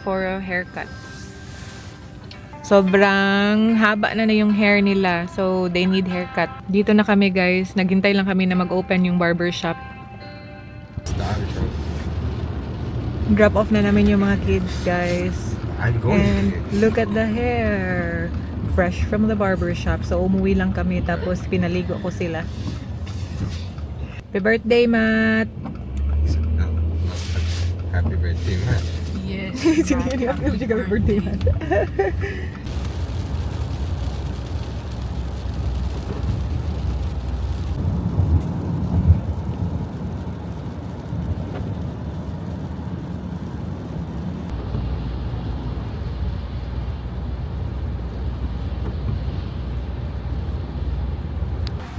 for a haircut. Sobrang haba na yung hair nila. So, they need haircut. Dito na kami guys. Naghintay lang kami na mag-open yung barber shop. Drop off na namin yung mga kids guys. And look at the hair. Fresh from the barber shop. So, umuwi lang kami tapos pinaligo ko sila. Happy birthday, Matt! Happy birthday, Matt. Yes. Happy birthday, Matt.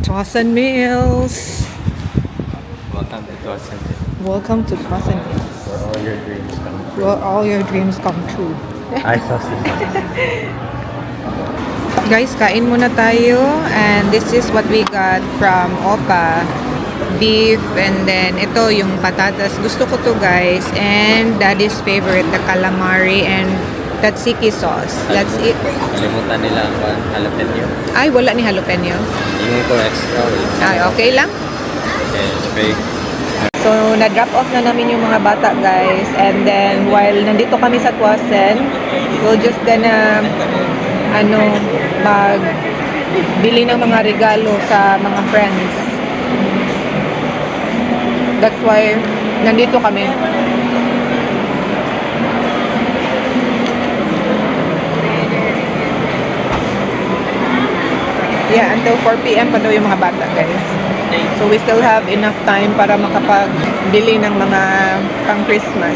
Twasan Mills. Welcome to Dawson. Welcome to Twasan Mills. Where all your dreams come true. Well, all your dreams come true. I saw Guys, kain muna tayo. And this is what we got from Opa. Beef. And then, ito yung patatas. Gusto ko to guys. And daddy's favorite, the calamari and tzatziki sauce. That's it. Kalimutan nila ang jalapeno. Ay, wala ni jalapeno. Yung ko extra. Ay, okay lang. Okay, spray. So, na-drop off na namin yung mga bata, guys. And then, while nandito kami sa Twasen, we're just gonna, bili ng mga regalo sa mga friends. That's why, nandito kami. Yeah, until 4 p.m. pa daw yung mga bata, guys. So we still have enough time para makapagbili ng mga pang-Christmas.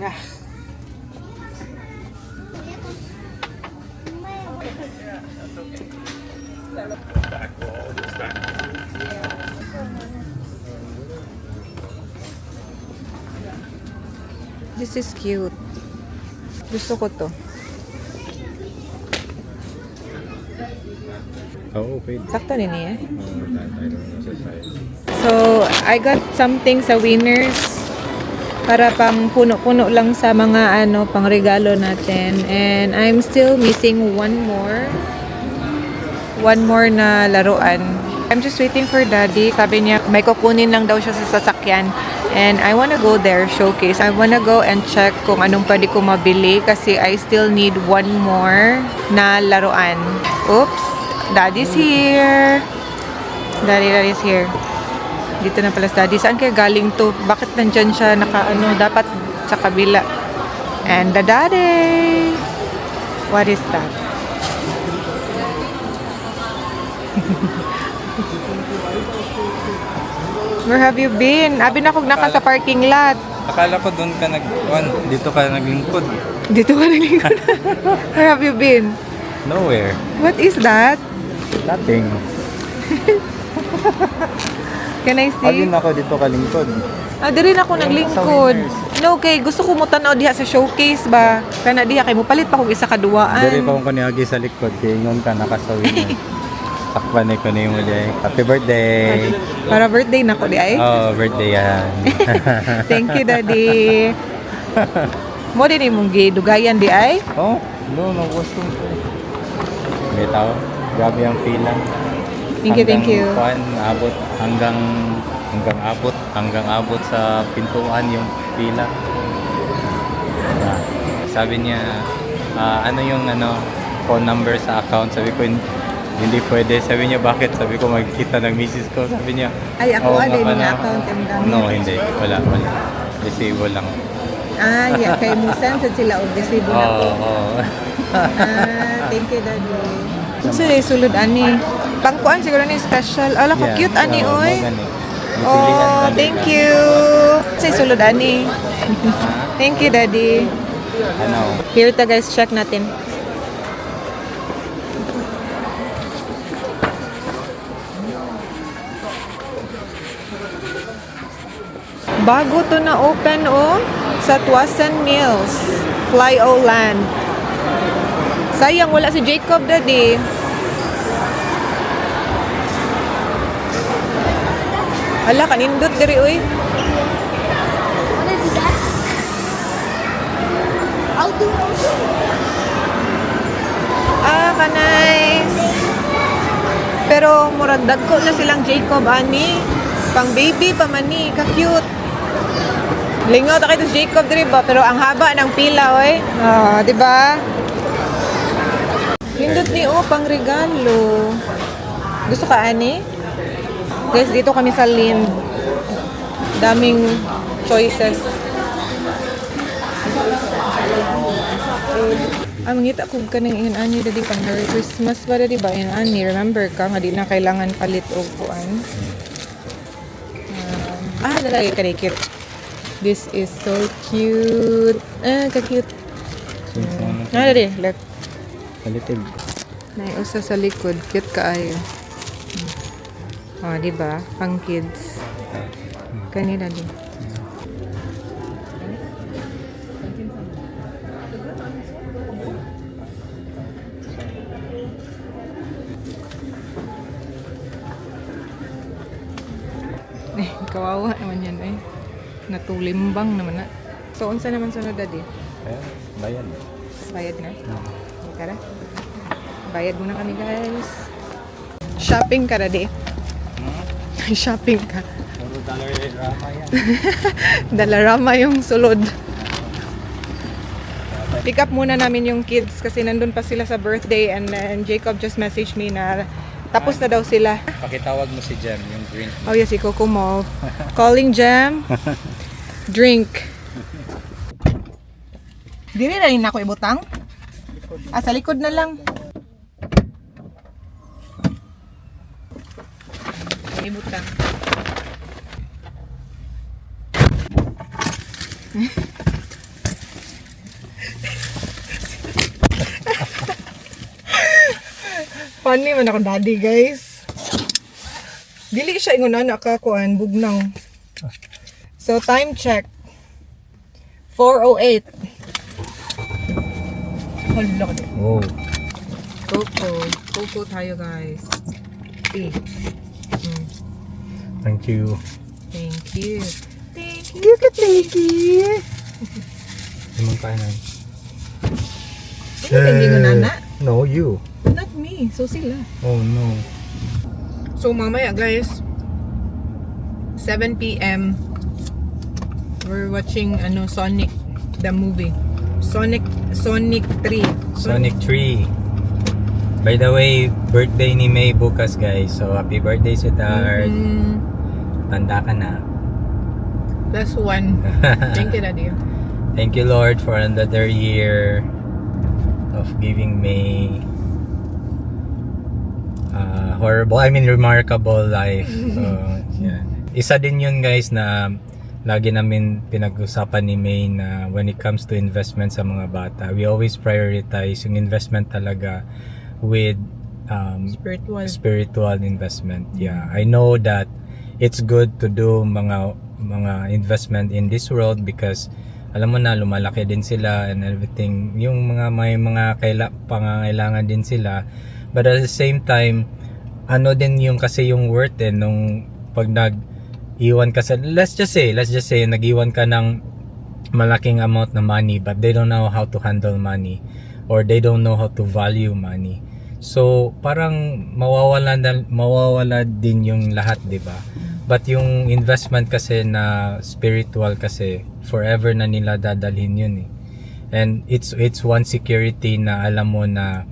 Yeah. This is cute. Gusto ko to. Oo, okay. Sakto din eh. So, I got something sa Winners para pang puno-puno lang sa mga pang regalo natin. And I'm still missing one more na laruan. I'm just waiting for Daddy. Sabi niya, may kukunin lang daw siya sa sasakyan. And I wanna go there, showcase. I wanna go and check kung anong pwede ko mabili kasi I still need one more na laruan. Oops! Daddy's here! Daddy's here. Dito na pala si Daddy. Saan kaya galing to? Bakit nandyan siya dapat sa kabila. And the Daddy! What is that? Where have you been? Abi na kog naka sa parking lot. Akala ko doon ka dito ka naglingkod. Dito ka naglingkod. Where have you been? Nowhere. What is that? Nothing. Can I see? Agin ako dito kalingkod. Di rin ako naglingkod. No, okay. Gusto ko mo tanaw diha sa showcase ba? Kana diha kay mo palit pa kog isa ka duwaan. Diri pa kung kaniagi sa likod. Kaya ingon ka nakasawin. Takpan ko na yung muli. Happy birthday! Para birthday na ko di ay? Oh, birthday yan. Thank you, Daddy. Mo din imong gidugayan di ay? Oh, no, gusto ko. May tao. Grabe ang pila. Thank you. Hanggang abot sa pintuan yung pila. Sabi niya, phone number sa account. Sabi ko, hindi pwede. Sabi niya, bakit? Sabi ko, magkita ng misis ko. Sabi niya, ay, ako din yung account yung gamit. No, hindi. Wala. Resibo lang. Yeah. Kay Musan, sila o resibo na po. Thank you, Daddy. So, sulod, ani. Pangkuan, siguro ni special. Ala ko, cute, ani, oy. Oh, thank you. Say, sulod, ani. Thank you, Daddy. Here to guys, check natin. Bago to na open sa Tuasan Mills, Fly-O Land. Sayang wala si Jacob daddy. Hala, kanindot diri uy. Wanna do that? I'll do also. Nice. Pero murag dagko na silang Jacob ani. Pang baby pa man ni, ka-cute. Lingaw ta kay to Jacob diri ba, pero ang haba ng pila oy. Di ba? Hindot ni pang regalo. Gusto ka ani? Guys, dito kami sa Lind. Daming choices. Mangita ko ka ng inani dadi pang Merry Christmas pa dadi ba inani. Remember ka nga di na kailangan palit og kuan. Dali ka cute. This is so cute. Ka-cute. Dali, look. Kalitib. Naiusa sa likod, cute kaayo. Di ba? Pang kids. Kanila din. Kawawa naman yan natulimbang naman na. So, unsa naman sunod daddy? Bayan. Bayad na? Tara. Bayad muna kami guys. Shopping ka daddy? Shopping ka. Puro Dalarama yan. Dalarama yung sulod. Pick up muna namin yung kids kasi nandun pa sila sa birthday and then Jacob just messaged me na tapos na daw sila. Pakitawag mo si Jem, yung drink. Oh yes, si Coco Mo. Calling Jam. Drink. Dili na rin ako ibutang? Sa likod na lang. Ibutang. Funny man ako daddy guys. Dili siya ingon anak ka kuan bugnang. So time check. 4:08. Hala ka. Oh. Coco tayo guys. Thank you. Thank you. Thank you, Kateki. Limang kanan. Sino hindi mo nana? No, you. Not me. So sila. Oh no. So mamaya guys, 7 p.m. we're watching Sonic the movie. Sonic 3. Sonic 3. By the way, birthday ni May bukas guys. So happy birthday sa Dart. Tanda ka na. Plus 1. Thank you daddy. Thank you Lord for another year of giving May remarkable life. So, yeah. Isa din yun guys na lagi namin pinag-usapan ni May na when it comes to investment sa mga bata, we always prioritize yung investment talaga with spiritual investment. Yeah, I know that it's good to do mga investment in this world because alam mo na lumalaki din sila and everything, yung may mga pangangailangan din sila, but at the same time din yung kasi yung worth nung pag nag-iwan ka sa let's just say nag-iwan ka ng malaking amount na money but they don't know how to handle money or they don't know how to value money, so parang mawawala din yung lahat, di ba? But yung investment kasi na spiritual kasi forever na nila dadalhin yun and it's one security na alam mo na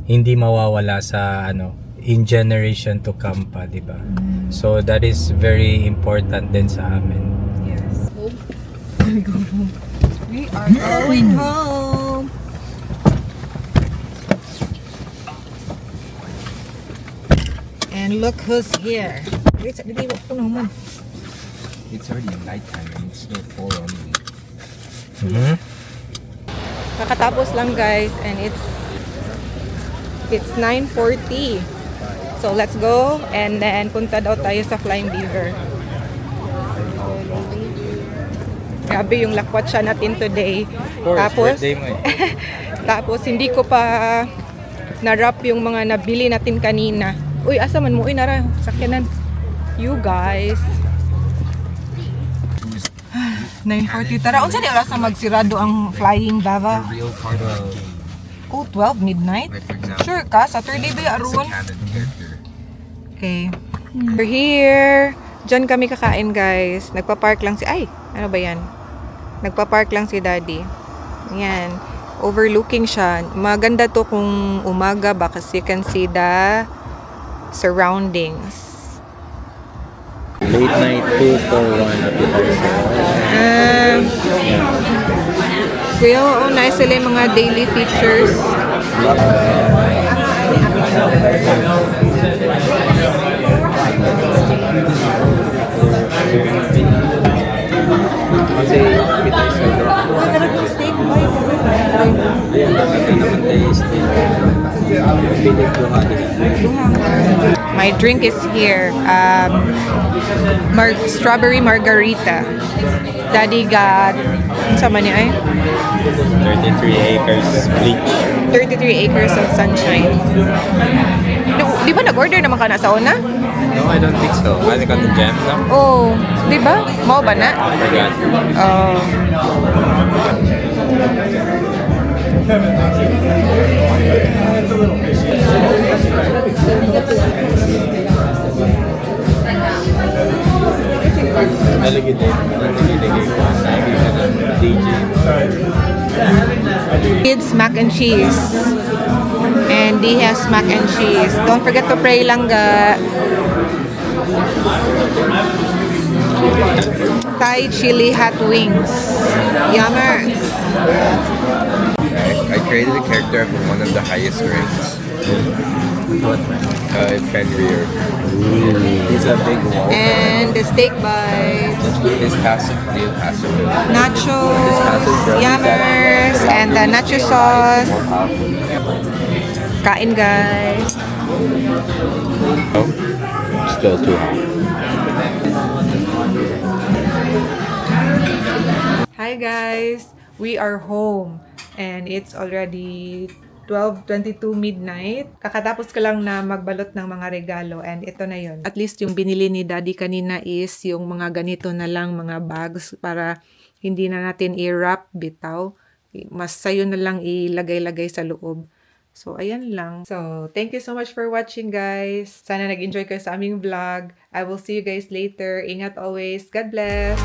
hindi mawawala sa in generation to come pa, di ba? So that is very important din sa amin. Yes. We are going home. And look who's here. Wait, dili mo ko naman. It's already nighttime and it's still 4 only. Kakatapos lang guys and it's 9:40. So let's go and then punta daw tayo sa Flying Beaver. Grabe yung lakwatsa natin today. Of course, Tapos, birthday mo eh. tapos hindi ko pa na-wrap yung mga nabili natin kanina. Uy, asa man mo? Uy, nara, sakyanan. You guys. 9:40 tara. Unsa di oras na magsirado ang flying baba? Real part of, Oh, 12 midnight? like for example, Sure ka? Saturday ba yung it's a aron? canon character. Okay. We're here. Diyan kami kakain, guys. Nagpa-park lang si... Ay! Ano ba yan? Nagpa-park lang si Daddy. Yan. Overlooking siya. Maganda to kung umaga ba kasi you can see the surroundings. Late night 241 appetizer. Kuya, oo, nice sila yung mga daily features. Kasi appetizer daw. Ayan, ito naman tayo steak. Pinig luhani. My drink is here. Strawberry margarita. Daddy got... Sa man niya ay? 33 acres bleach. 33 acres of sunshine. Di ba nag-order naman ka na sa una? No, I don't think so. I got the jam lang. Oh, di ba? Mau ba na? I forgot. Oh. Nalagay din. Nalagay ko. Sabi ka ng DJ. Kids mac and cheese. And he has mac and cheese. Don't forget to pray lang ga. Thai chili hot wings. Yummer. I created a character of one of the highest ranks. Fenrir. He's a big wolf. And the steak bites. His passive, new passive. Nachos. Yummers. And the nacho sauce. Kain, guys. Still too hot. Hi guys, we are home and it's already 12:22 midnight. Kakatapos ko lang na magbalot ng mga regalo and ito na yon. At least yung binili ni Daddy kanina is yung mga ganito na lang mga bags para hindi na natin i-wrap bitaw. Mas sayo na lang ilagay-lagay sa loob. So, ayan lang. So, thank you so much for watching, guys. Sana nag-enjoy kayo sa aming vlog. I will see you guys later. Ingat always. God bless!